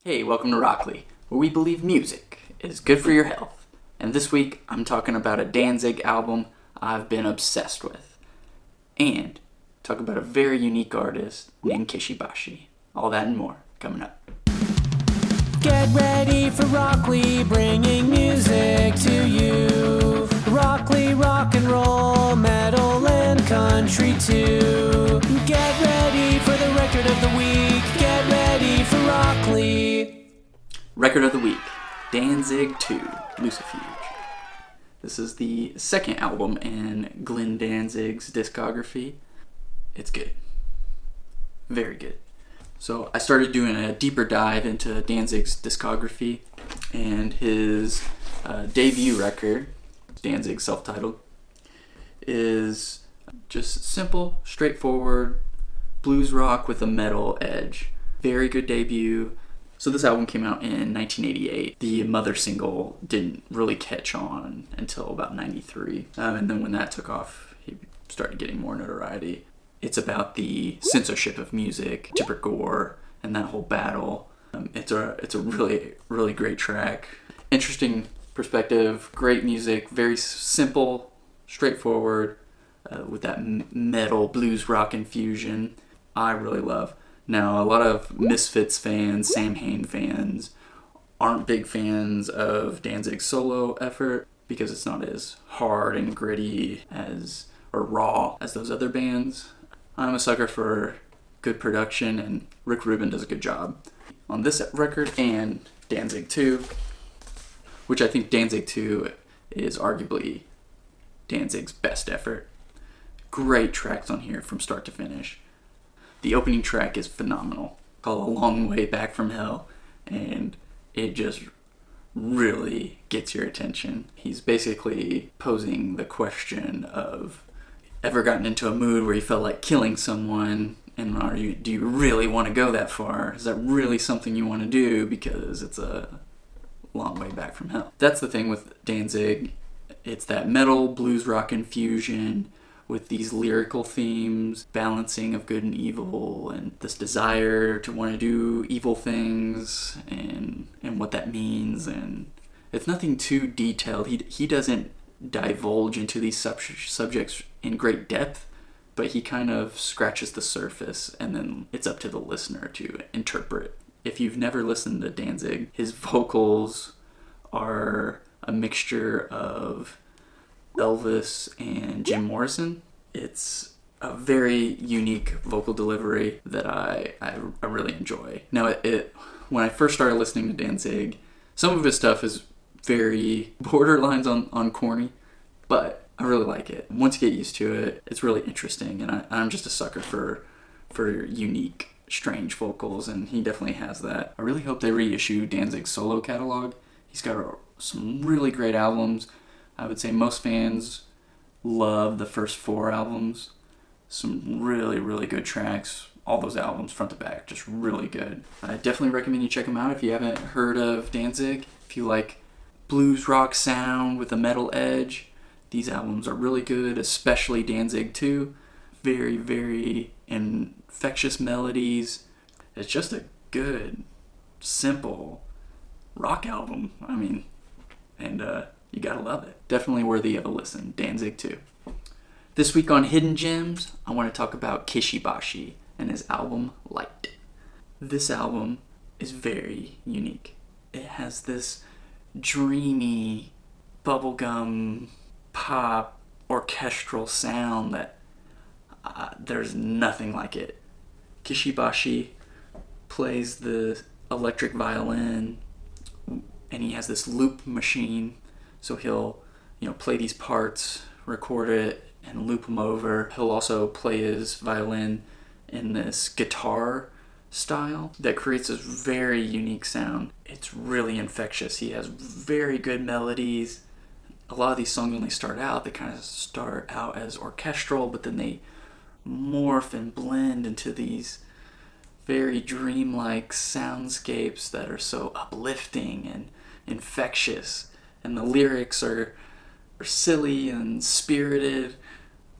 Hey, welcome to Rockoli, where we believe music is good for your health. And this week, I'm talking about a Danzig album I've been obsessed with. And talk about a very unique artist named Kishi Bashi. All that and more coming up. Get ready for Rockoli, bringing music to you. Rockoli, rock and roll, metal and country too. Get ready for the record of the week. Get ready for Rockoli. Record of the week, Danzig 2, Lucifuge. This is the second album in Glenn Danzig's discography. It's good. Very good. So I started doing a deeper dive into Danzig's discography, and his debut record, Danzig self-titled, is just simple, straightforward blues rock with a metal edge. Very good debut. So this album came out in 1988. The Mother single didn't really catch on until about 93. And then when that took off, he started getting more notoriety. It's about the censorship of music, Tipper Gore, and that whole battle. It's a really, really great track. Interesting perspective, great music, very simple, straightforward, with that metal blues rock infusion. I really love. Now, a lot of Misfits fans, Sam Hain fans, aren't big fans of Danzig's solo effort because it's not as hard and gritty or raw as those other bands. I'm a sucker for good production, and Rick Rubin does a good job on this record and Danzig 2, which I think Danzig 2 is arguably Danzig's best effort. Great tracks on here from start to finish. The opening track is phenomenal, called A Long Way Back from Hell, and it just really gets your attention. He's basically posing the question of, ever gotten into a mood where you felt like killing someone, and do you really want to go that far? Is that really something you want to do because it's a long way back from hell? That's the thing with Danzig. It's that metal blues rock infusion with these lyrical themes, balancing of good and evil, and this desire to want to do evil things, and what that means. And it's nothing too detailed. He doesn't divulge into these subjects in great depth, but he kind of scratches the surface, and then it's up to the listener to interpret. If you've never listened to Danzig, his vocals are a mixture of Elvis and Jim Morrison. It's a very unique vocal delivery that I really enjoy. Now, when I first started listening to Danzig, some of his stuff is very borderlines on corny, but I really like it. Once you get used to it, it's really interesting, and I'm just a sucker for unique, strange vocals, and he definitely has that. I really hope they reissue Danzig's solo catalog. He's got some really great albums. I would say most fans love the first 4 albums. Some really, really good tracks. All those albums, front to back, just really good. I definitely recommend you check them out if you haven't heard of Danzig. If you like blues rock sound with a metal edge, these albums are really good, especially Danzig 2. Very, very infectious melodies. It's just a good, simple rock album. I mean, and you gotta love it. Definitely worthy of a listen. Danzig 2. This week on Hidden Gems, I want to talk about Kishi Bashi and his album Light. This album is very unique. It has this dreamy bubblegum pop orchestral sound that there's nothing like it. Kishi Bashi plays the electric violin, and he has this loop machine, so he'll play these parts, record it, and loop them over. He'll also play his violin in this guitar style that creates this very unique sound. It's really infectious. He has very good melodies. A lot of these songs, when they start out, they kind of start out as orchestral, but then they morph and blend into these very dreamlike soundscapes that are so uplifting and infectious. And the lyrics are silly and spirited.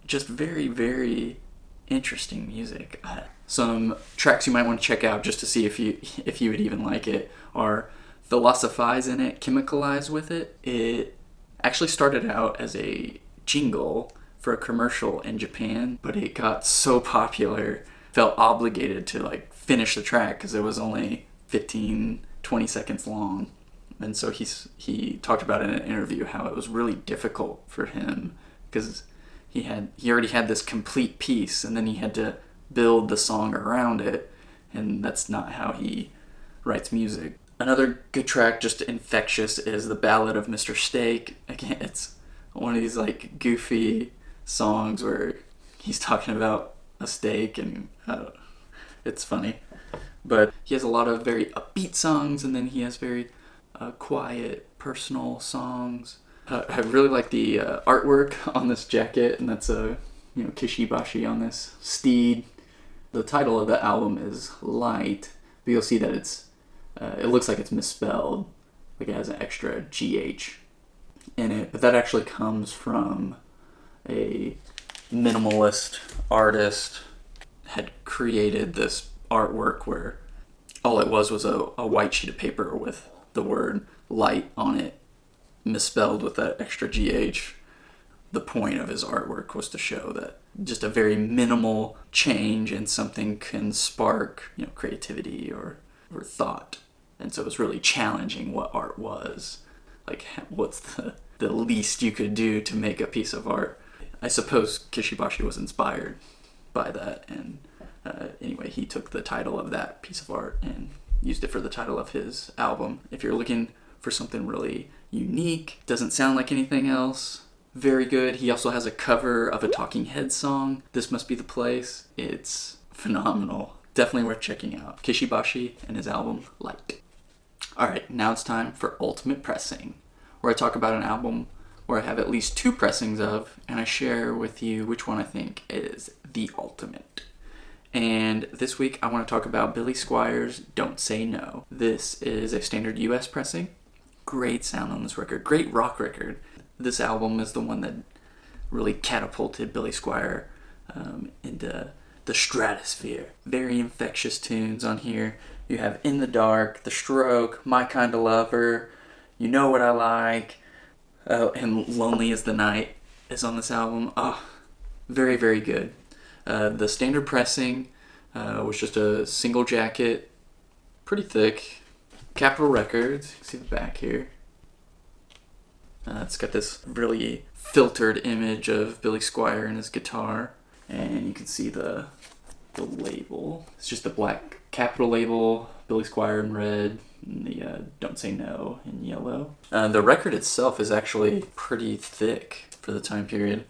Just very, very interesting music. Some tracks you might want to check out just to see if you would even like it are Philosophize in It, Chemicalize with It. It actually started out as a jingle for a commercial in Japan, but it got so popular, felt obligated to like finish the track because it was only 15-20 seconds long. And so he talked about in an interview how it was really difficult for him because he already had this complete piece, and then he had to build the song around it, and that's not how he writes music. Another good track, just infectious, is The Ballad of Mr. Steak. Again, it's one of these like goofy songs where he's talking about a steak, and it's funny. But he has a lot of very upbeat songs, and then he has very quiet, personal songs. I really like the artwork on this jacket, and that's Kishi Bashi on this steed. The title of the album is Light, but you'll see that it looks like it's misspelled, like it has an extra GH in it, but that actually comes from a minimalist artist had created this artwork where all it was a white sheet of paper with the word light on it, misspelled with that extra GH. The point of his artwork was to show that just a very minimal change in something can spark, creativity or thought. And so it was really challenging what art was. Like, what's the least you could do to make a piece of art? I suppose Kishi Bashi was inspired by that, and anyway, he took the title of that piece of art and used it for the title of his album. If you're looking for something really unique, doesn't sound like anything else, very good. He also has a cover of a Talking Heads song, This Must Be the Place. It's phenomenal. Definitely worth checking out. Kishi Bashi and his album, Light. Alright, now it's time for Ultimate Pressing, where I talk about an album where I have at least 2 pressings of, and I share with you which one I think is the ultimate. And this week I want to talk about Billy Squier's Don't Say No. This is a standard US pressing. Great sound on this record. Great rock record. This album is the one that really catapulted Billy Squier into the stratosphere. Very infectious tunes on here. You have In the Dark, The Stroke, My Kind of Lover, You Know What I Like, and Lonely as the Night is on this album. Very, very good. The standard pressing was just a single jacket, pretty thick. Capitol Records, you can see the back here. It's got this really filtered image of Billy Squier and his guitar, and you can see the label. It's just a black Capitol label, Billy Squier in red, and the Don't Say No in yellow. The record itself is actually pretty thick for the time period.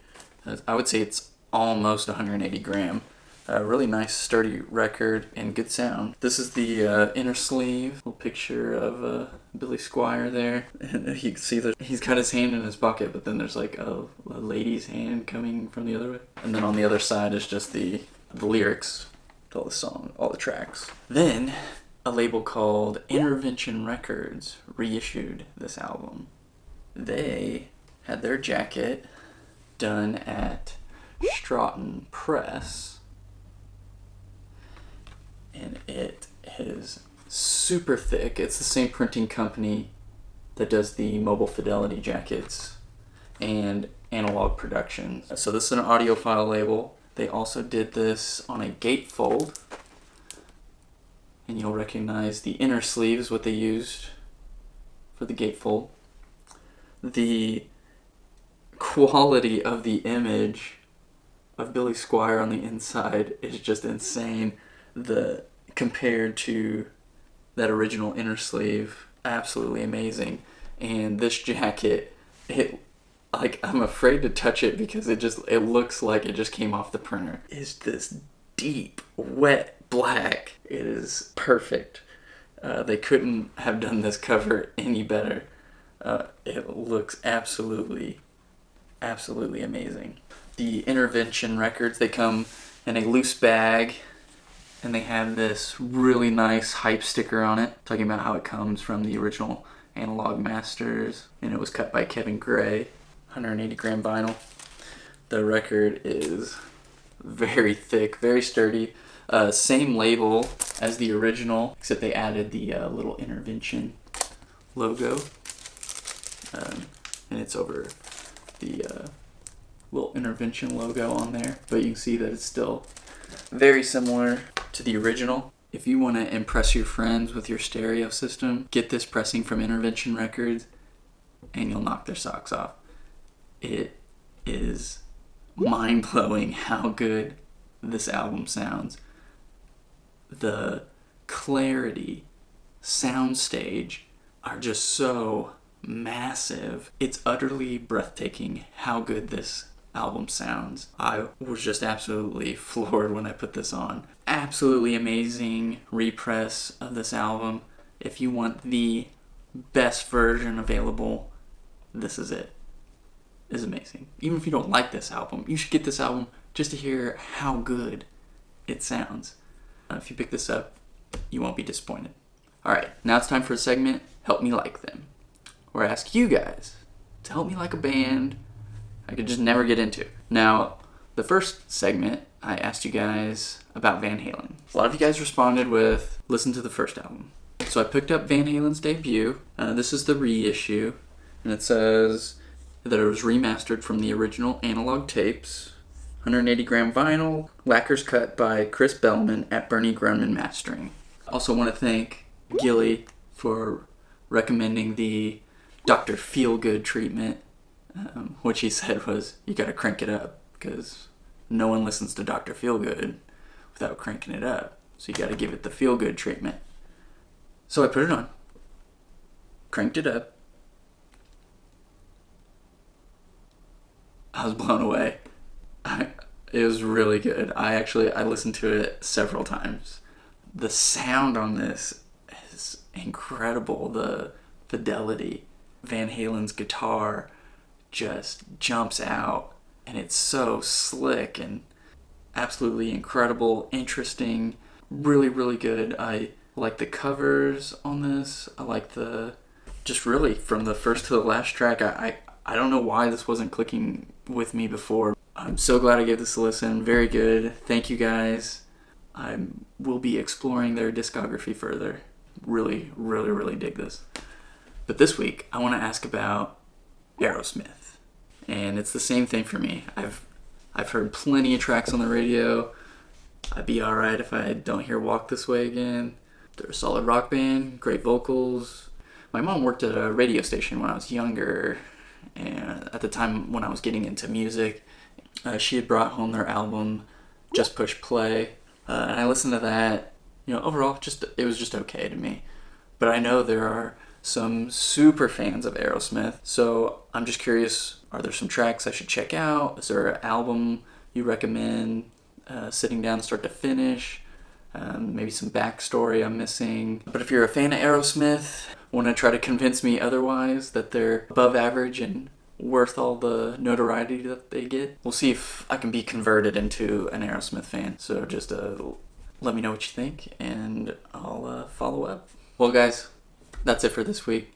I would say it's almost 180 gram. Really nice, sturdy record and good sound. This is the inner sleeve. Little picture of Billy Squier there. And you can see that he's got his hand in his pocket, but then there's like a lady's hand coming from the other way. And then on the other side is just the lyrics to all the song, all the tracks. Then a label called Intervention Records reissued this album. They had their jacket done at Stratton Press, and it is super thick. It's the same printing company that does the Mobile Fidelity jackets and Analog Productions. So this is an audiophile label. They also did this on a gatefold, and you'll recognize the inner sleeves, what they used for the gatefold. The quality of the image of Billy Squier on the inside is just insane. Compared to that original inner sleeve, absolutely amazing. And this jacket, I'm afraid to touch it because it looks like it just came off the printer. It's this deep, wet black. It is perfect. They couldn't have done this cover any better. It looks absolutely amazing. The Intervention Records, they come in a loose bag, and they have this really nice hype sticker on it, talking about how it comes from the original Analog Masters, and it was cut by Kevin Gray, 180 gram vinyl. The record is very thick, very sturdy. Same label as the original, except they added the little Intervention logo. And it's over the little Intervention logo on there. But you can see that it's still very similar to the original. If you want to impress your friends with your stereo system, get this pressing from Intervention Records and you'll knock their socks off. It is mind-blowing how good this album sounds. The clarity, soundstage are just so massive. It's utterly breathtaking how good this album sounds. I was just absolutely floored when I put this on. Absolutely amazing repress of this album. If you want the best version available, this is it. It's amazing. Even if you don't like this album, you should get this album just to hear how good it sounds. If you pick this up, you won't be disappointed. Alright, now it's time for a segment, Help Me Like Them, where I ask you guys to help me like a band I could just never get into. Now, the first segment, I asked you guys about Van Halen. A lot of you guys responded with, listen to the first album. So I picked up Van Halen's debut. This is the reissue, and it says that it was remastered from the original analog tapes, 180 gram vinyl, lacquers cut by Chris Bellman at Bernie Grundman Mastering. Also want to thank Gilly for recommending the Dr. Feelgood treatment, which he said was, you gotta crank it up, because no one listens to Dr. Feelgood without cranking it up. So you gotta give it the Feelgood treatment. So I put it on, cranked it up. I was blown away. It was really good. I listened to it several times. The sound on this is incredible. The fidelity. Van Halen's guitar just jumps out, and it's so slick and absolutely incredible, interesting, really, really good. I like the covers on this. I like just really from the first to the last track. I don't know why this wasn't clicking with me before. I'm so glad I gave this a listen. Very good. Thank you guys. I will be exploring their discography further. Really, really, really dig this. But this week, I want to ask about Aerosmith. And it's the same thing for me. I've heard plenty of tracks on the radio. I'd be alright if I don't hear Walk This Way again. They're a solid rock band, great vocals. My mom worked at a radio station when I was younger, and at the time when I was getting into music, she had brought home their album, Just Push Play, and I listened to that. Overall, it was just okay to me. But I know there are some super fans of Aerosmith, so I'm just curious, are there some tracks I should check out? Is there an album you recommend sitting down start to finish? Maybe some backstory I'm missing. But if you're a fan of Aerosmith, want to try to convince me otherwise, that they're above average and worth all the notoriety that they get, we'll see if I can be converted into an Aerosmith fan. So just let me know what you think, and I'll follow up. Well, guys, that's it for this week,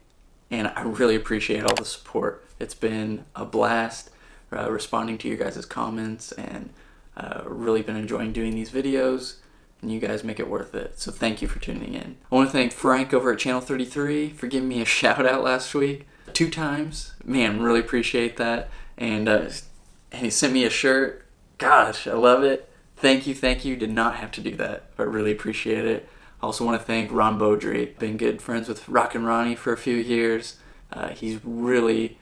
and I really appreciate all the support. It's been a blast responding to your guys' comments, and really been enjoying doing these videos, and you guys make it worth it. So thank you for tuning in. I want to thank Frank over at Channel 33 for giving me a shout out last week 2 times. Man, really appreciate that. And he sent me a shirt. Gosh, I love it. Thank you. Did not have to do that, but really appreciate it. I also want to thank Ron Beaudry. Been good friends with Rockin' Ronnie for a few years. He's really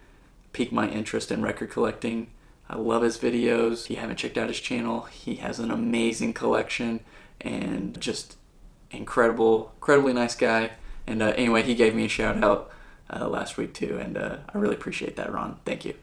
piqued my interest in record collecting. I love his videos. If you haven't checked out his channel, he has an amazing collection and just incredibly nice guy. And anyway, he gave me a shout out last week too, and I really appreciate that, Ron. Thank you.